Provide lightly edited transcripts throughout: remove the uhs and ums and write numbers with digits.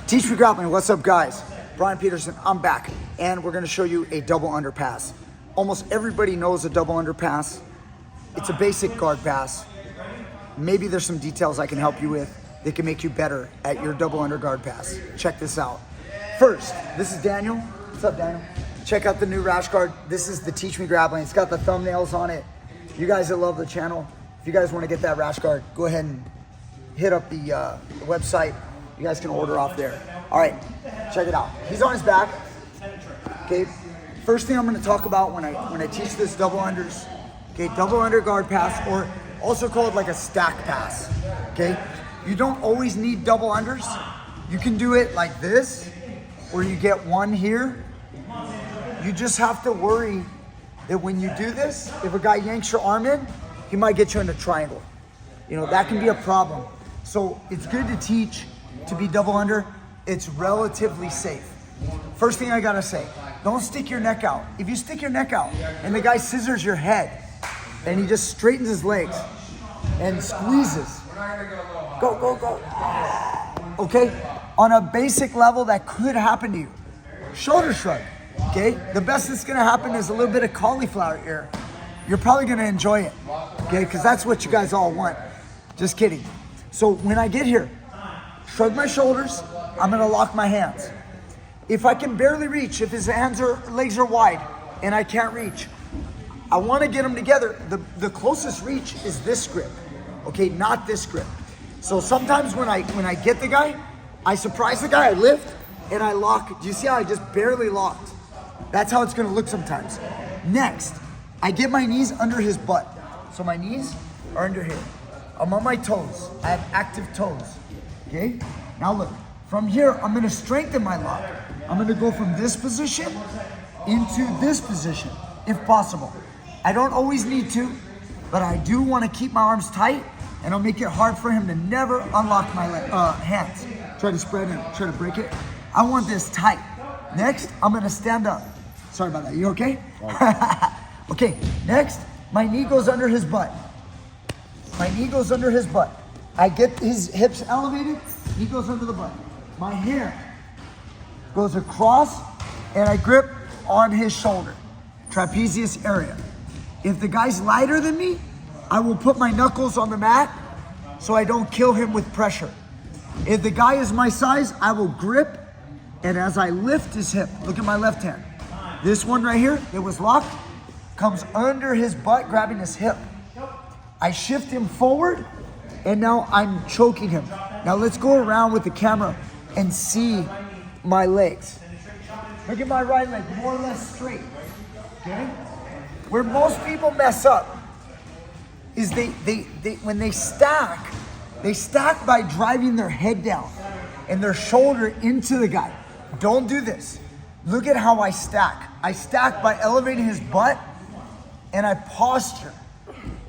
Teach Me Grappling, what's up guys? Brian Peterson, I'm back, and we're gonna show you a double underpass. Almost everybody knows a double underpass. It's a basic guard pass. Maybe there's some details I can help you with that can make you better at your double under guard pass. Check this out. First, this is Daniel. What's up, Daniel? Check out the new rash guard. This is the Teach Me Grappling. It's got the thumbnails on it. You guys that love the channel, if you guys wanna get that rash guard, go ahead and hit up the website. You guys can order off there. All right, check it out. He's on his back. Okay, first thing I'm gonna talk about when I teach this double unders, okay, double under guard pass, or also called like a stack pass, okay? You don't always need double unders. You can do it like this, or you get one here. You just have to worry that when you do this, if a guy yanks your arm in, he might get you in a triangle. You know, that can be a problem. So it's good to teach to be double under. It's relatively safe. First thing I gotta say, don't stick your neck out. If you stick your neck out and the guy scissors your head and he just straightens his legs and squeezes, go, go, go. Okay, on a basic level that could happen to you. Shoulder shrug, okay? The best that's gonna happen is a little bit of cauliflower ear. You're probably gonna enjoy it, okay? Because that's what you guys all want. Just kidding. So when I get here, shrug my shoulders, I'm gonna lock my hands. If I can barely reach, if his legs are wide and I can't reach, I wanna get them together. The closest reach is this grip, okay, not this grip. So sometimes when I get the guy, I surprise the guy, I lift and I lock. Do you see how I just barely locked? That's how it's gonna look sometimes. Next, I get my knees under his butt. So my knees are under here. I'm on my toes, I have active toes. Okay, now look, from here, I'm gonna strengthen my lock. I'm gonna go from this position into this position, if possible. I don't always need to, but I do wanna keep my arms tight, and I'll make it hard for him to never unlock my hands. Try to spread and try to break it. I want this tight. Next, I'm gonna stand up. Sorry about that, you okay? Okay, next, my knee goes under his butt. My knee goes under his butt. I get his hips elevated, he goes under the butt. My hand goes across and I grip on his shoulder, trapezius area. If the guy's lighter than me, I will put my knuckles on the mat so I don't kill him with pressure. If the guy is my size, I will grip, and as I lift his hip, look at my left hand. This one right here that was locked comes under his butt, grabbing his hip. I shift him forward, and now I'm choking him. Now let's go around with the camera and see my legs. Look at my right leg, more or less straight, okay? Where most people mess up is when they stack by driving their head down and their shoulder into the guy. Don't do this. Look at how I stack. I stack by elevating his butt, and I posture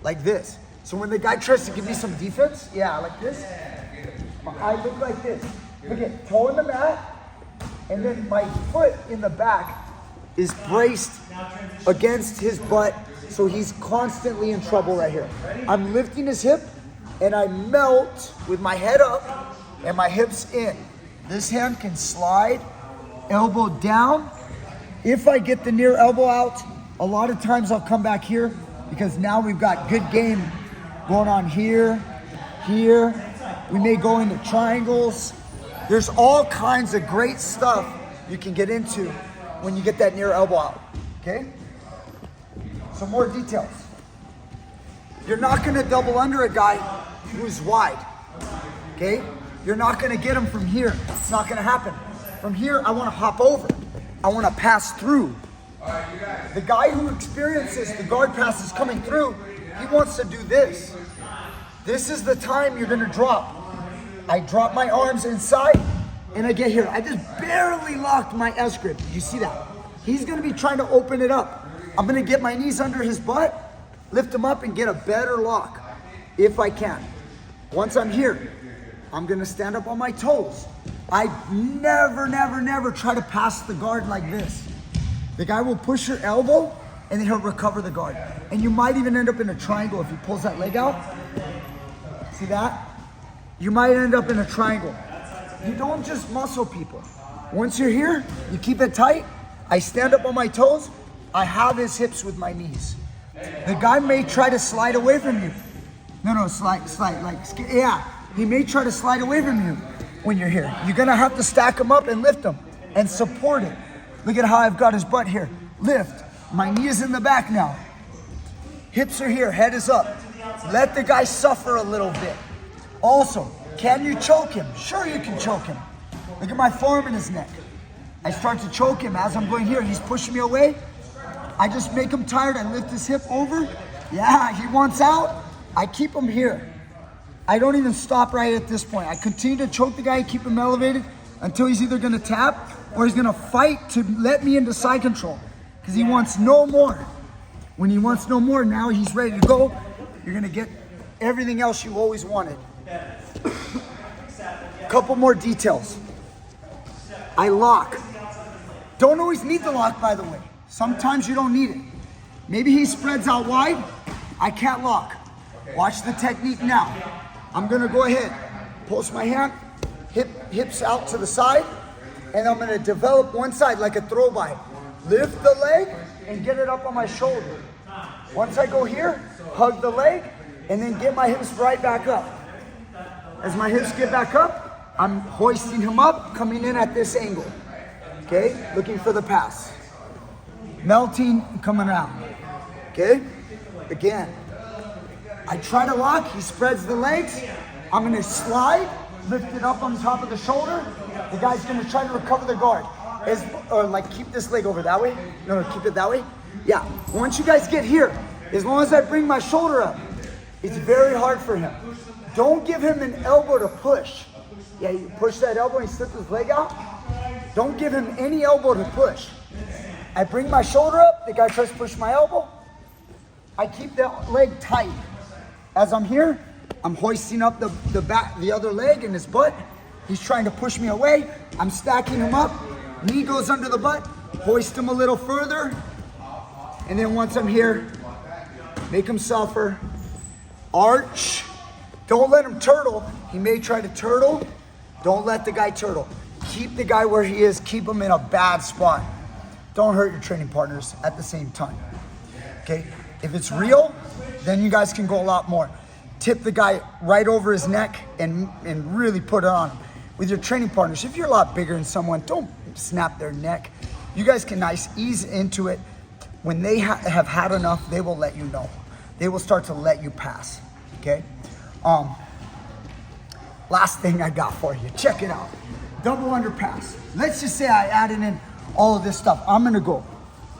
like this. So when the guy tries to give me some defense, yeah, like this, I look like this. Look at toe in the mat, and then my foot in the back is braced against his butt, so he's constantly in trouble right here. I'm lifting his hip, and I melt with my head up and my hips in. This hand can slide, elbow down. If I get the near elbow out, a lot of times I'll come back here because now we've got good game going on here, here. We may go into triangles. There's all kinds of great stuff you can get into when you get that near elbow out, okay? Some more details. You're not gonna double under a guy who's wide, okay? You're not gonna get him from here. It's not gonna happen. From here, I wanna hop over. I wanna pass through. The guy who experiences the guard passes coming through, he wants to do this. This is the time you're gonna drop. I drop my arms inside and I get here. I just barely locked my S grip. Did you see that? He's gonna be trying to open it up. I'm gonna get my knees under his butt, lift him up and get a better lock if I can. Once I'm here, I'm gonna stand up on my toes. I never try to pass the guard like this. The guy will push your elbow and then he'll recover the guard. And you might even end up in a triangle if he pulls that leg out. See that? You might end up in a triangle. you don't just muscle people. Once you're here, you keep it tight. I stand up on my toes. I have his hips with my knees. The guy may try to slide away from you. No, slide, like, yeah. He may try to slide away from you when you're here. You're gonna have to stack him up and lift him and support it. Look at how I've got his butt here. Lift, my knee is in the back now. Hips are here, head is up. Let the guy suffer a little bit. Also, can you choke him? Sure you can choke him. Look at my forearm in his neck. I start to choke him as I'm going here. He's pushing me away. I just make him tired. I lift his hip over. Yeah, he wants out. I keep him here. I don't even stop right at this point. I continue to choke the guy, keep him elevated until he's either gonna tap or he's gonna fight to let me into side control because he wants no more. When he wants no more, now he's ready to go. You're gonna get everything else you always wanted. Couple more details. I lock. Don't always need the lock, by the way. Sometimes you don't need it. Maybe he spreads out wide. I can't lock. Watch the technique now. I'm gonna go ahead, post my hand, hips out to the side, and I'm gonna develop one side like a throw by. Lift the leg and get it up on my shoulder. Once I go here, hug the leg, and then get my hips right back up. As my hips get back up, I'm hoisting him up, coming in at this angle. Okay, looking for the pass. Melting and coming around. Okay, again. I try to lock, he spreads the legs. I'm gonna slide, lift it up on top of the shoulder. The guy's gonna try to recover the guard. Or like keep this leg over that way. No, keep it that way. Yeah, once you guys get here, as long as I bring my shoulder up, it's very hard for him. Don't give him an elbow to push. Yeah, you push that elbow and he slips his leg out. Don't give him any elbow to push. I bring my shoulder up, the guy tries to push my elbow. I keep the leg tight. As I'm here, I'm hoisting up the other leg in his butt. He's trying to push me away. I'm stacking him up. Knee goes under the butt. Hoist him a little further. And then once I'm here, make him suffer. Arch. Don't let him turtle. He may try to turtle. Don't let the guy turtle. Keep the guy where he is. Keep him in a bad spot. Don't hurt your training partners at the same time. Okay? If it's real, then you guys can go a lot more. Tip the guy right over his neck and really put it on him. With your training partners, if you're a lot bigger than someone, don't snap their neck. You guys can ease into it. When they have had enough, they will let you know. They will start to let you pass, okay? Last thing I got for you, check it out. Double underpass. Let's just say I added in all of this stuff. I'm gonna go,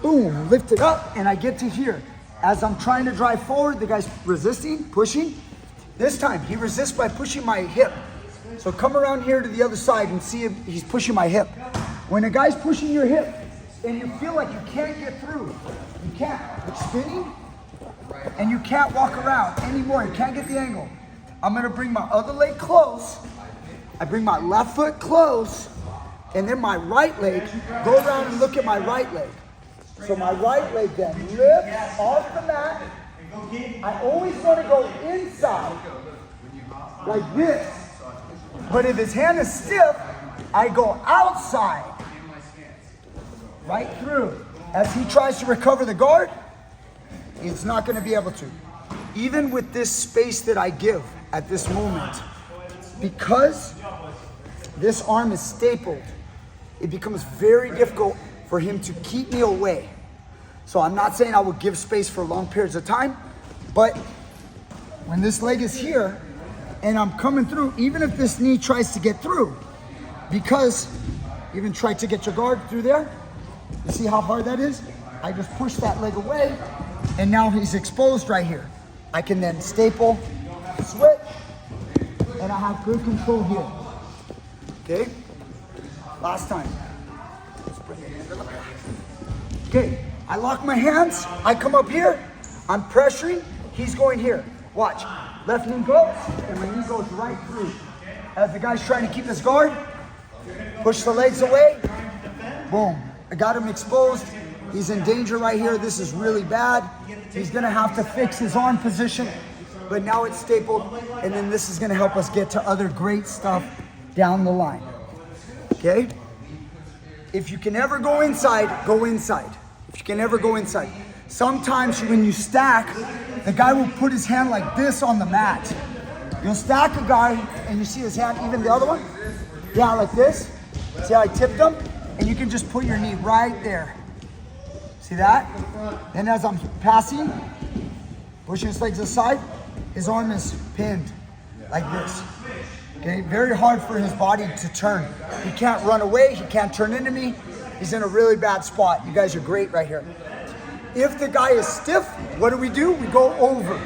boom, lift it up, and I get to here. As I'm trying to drive forward, the guy's resisting, pushing. This time, he resists by pushing my hip. So come around here to the other side and see if he's pushing my hip. When a guy's pushing your hip and you feel like you can't get through, you can't. It's spinning and you can't walk around anymore. You can't get the angle. I'm gonna bring my other leg close. I bring my left foot close and then my right leg, go around and look at my right leg. So my right leg then lifts off the mat. I always want to go inside, like this. But if his hand is stiff, I go outside, right through. As he tries to recover the guard, he's not going to be able to. Even with this space that I give at this moment, because this arm is stapled, it becomes very difficult for him to keep me away. So I'm not saying I will give space for long periods of time, but when this leg is here and I'm coming through, even if this knee tries to get through, because even try to get your guard through there, you see how hard that is? I just push that leg away and now he's exposed right here. I can then staple, switch, and I have good control here. Okay? Last time. Okay, I lock my hands, I come up here, I'm pressuring, he's going here. Watch, left knee goes, and my knee goes right through. As the guy's trying to keep his guard, push the legs away, boom. I got him exposed, he's in danger right here, this is really bad. He's gonna have to fix his arm position, but now it's stapled, and then this is gonna help us get to other great stuff down the line, okay? If you can ever go inside, go inside. If you can ever go inside. Sometimes when you stack, the guy will put his hand like this on the mat. You'll stack a guy and you see his hand, even the other one? Yeah, like this. See how I tipped him? And you can just put your knee right there. See that? Then as I'm passing, pushing his legs aside, his arm is pinned like this. Okay, very hard for his body to turn. He can't run away, he can't turn into me. He's in a really bad spot. You guys are great right here. If the guy is stiff, what do? We go over.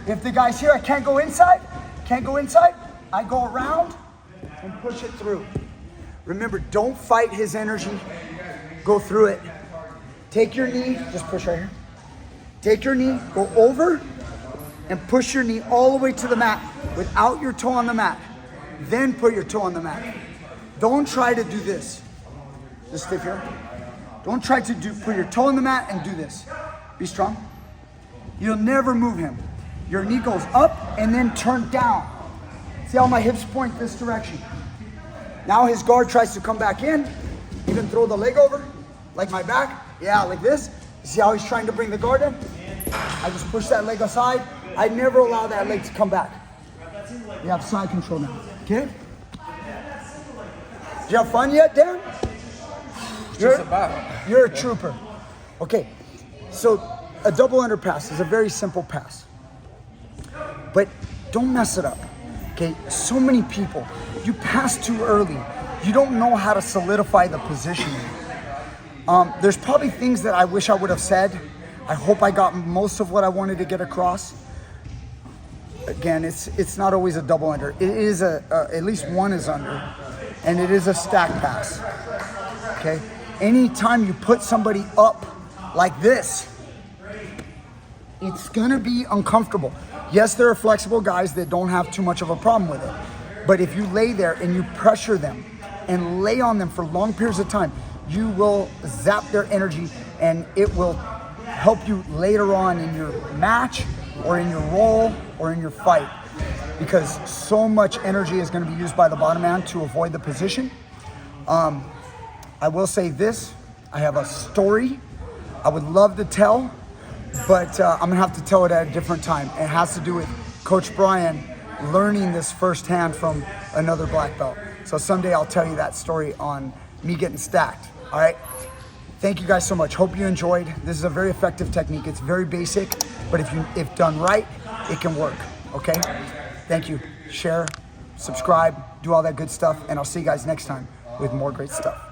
If the guy's here, I can't go inside, I go around and push it through. Remember, don't fight his energy, go through it. Take your knee, just push right here. Take your knee, go over, and push your knee all the way to the mat without your toe on the mat. Then put your toe on the mat. Don't try to do this. Just stick here. Don't try to put your toe on the mat and do this. Be strong. You'll never move him. Your knee goes up and then turn down. See how my hips point this direction? Now his guard tries to come back in. Even throw the leg over, like my back. Yeah, like this. See how he's trying to bring the guard in? I just push that leg aside. I never allow that leg to come back. You have side control now, okay? Did you have fun yet, Dan? You're a trooper. Okay, so a double underpass is a very simple pass. But don't mess it up, okay? So many people, you pass too early. You don't know how to solidify the positioning. There's probably things that I wish I would have said. I hope I got most of what I wanted to get across. Again, it's not always a double under. It is at least one is under, and it is a stack pass, okay? Anytime you put somebody up like this, it's gonna be uncomfortable. Yes, there are flexible guys that don't have too much of a problem with it, but if you lay there and you pressure them and lay on them for long periods of time, you will zap their energy, and it will help you later on in your match or in your roll or in your fight, because so much energy is going to be used by the bottom man to avoid the position. I will say this, I have a story I would love to tell, but I'm gonna have to tell it at a different time. It has to do with Coach Brian learning this firsthand from another black belt. So someday I'll tell you that story on me getting stacked, all right? Thank you guys so much. Hope you enjoyed. This is a very effective technique. It's very basic, but if done right, it can work, okay? Thank you. Share, subscribe, do all that good stuff, and I'll see you guys next time with more great stuff.